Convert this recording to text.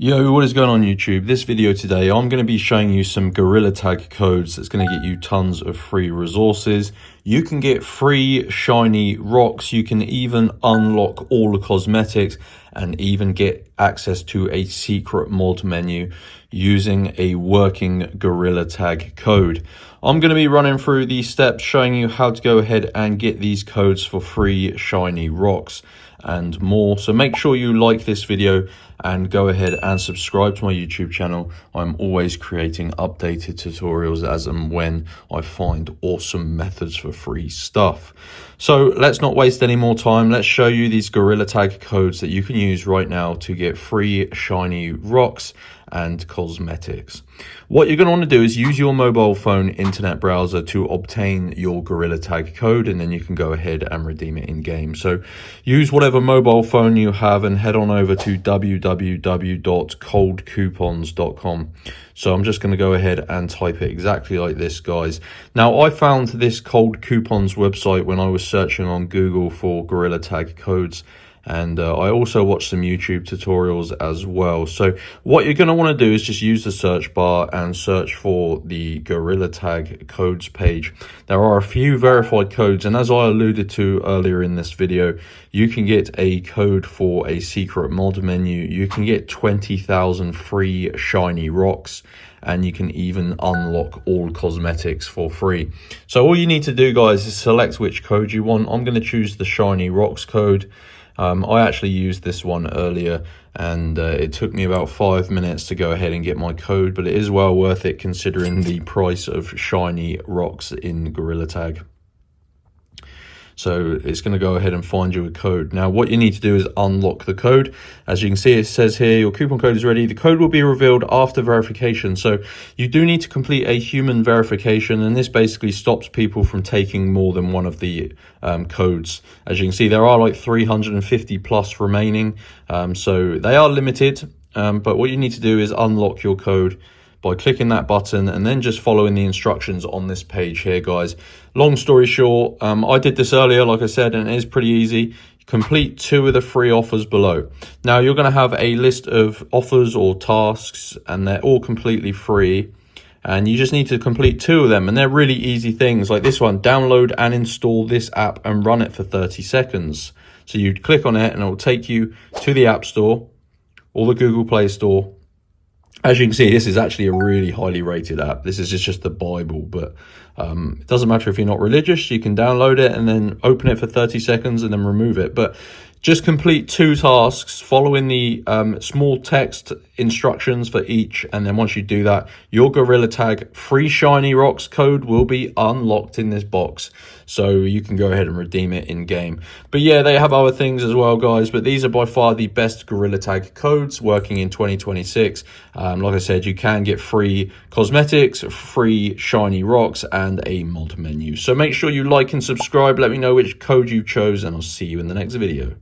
Yo, what is going on YouTube? This video today, I'm going to be showing you some Gorilla Tag codes that's going to get you tons of free resources. You can get free shiny rocks. You can even unlock all the cosmetics and even get access to a secret mod menu using a working Gorilla Tag code. I'm going to be running through these steps, showing you how to go ahead and get these codes for free shiny rocks and more. So make sure you like this video and go ahead and subscribe to my YouTube channel. I'm always creating updated tutorials as and when I find awesome methods for free stuff. So let's not waste any more time. Let's show you these Gorilla Tag codes that you can use right now to get free shiny rocks and cosmetics. What you're going to want to do is use your mobile phone internet browser to obtain your Gorilla Tag code, and then you can go ahead and redeem it in game. So use whatever mobile phone you have and head on over to www.coldcoupons.com. So I'm just going to go ahead and type it exactly like this, guys. Now, I found this Cold Coupons website when I was searching on Google for Gorilla Tag codes, and I also watched some YouTube tutorials as well. So what you're going to want to do is just use the search bar and search for the Gorilla Tag codes page. There are a few verified codes, and as I alluded to earlier in this video, you can get a code for a secret mod menu. You can get 20,000 free shiny rocks, and you can even unlock all cosmetics for free. So all you need to do, guys, is select which code you want. I'm going to choose the shiny rocks code. I actually used this one earlier, and it took me about 5 minutes to go ahead and get my code, but it is well worth it considering the price of shiny rocks in Gorilla Tag. So it's going to go ahead and find you a code. Now, what you need to do is unlock the code. As you can see, it says here, your coupon code is ready. The code will be revealed after verification. So you do need to complete a human verification, and this basically stops people from taking more than one of the codes. As you can see, there are like 350 plus remaining. So they are limited, but what you need to do is unlock your code by clicking that button and then just following the instructions on this page here, guys. Long story short, I did this earlier, like I said, and it is pretty easy. Complete 2 of the 3 offers below. Now, you're going to have a list of offers or tasks, and they're all completely free. And you just need to complete 2 of them, and they're really easy things. Like this one, download and install this app and run it for 30 seconds. So you click on it and it will take you to the App Store or the Google Play Store. As you can see, this is actually a really highly rated app. This is just the Bible, but it doesn't matter if you're not religious. You can download it and then open it for 30 seconds and then remove it. But just complete 2 tasks following the small text instructions for each. And then once you do that, your Gorilla Tag free shiny rocks code will be unlocked in this box. So you can go ahead and redeem it in game. But yeah, they have other things as well, guys. But these are by far the best Gorilla Tag codes working in 2026. Like I said, you can get free cosmetics, free shiny rocks, and a mod menu. So make sure you like and subscribe. Let me know which code you chose, and I'll see you in the next video.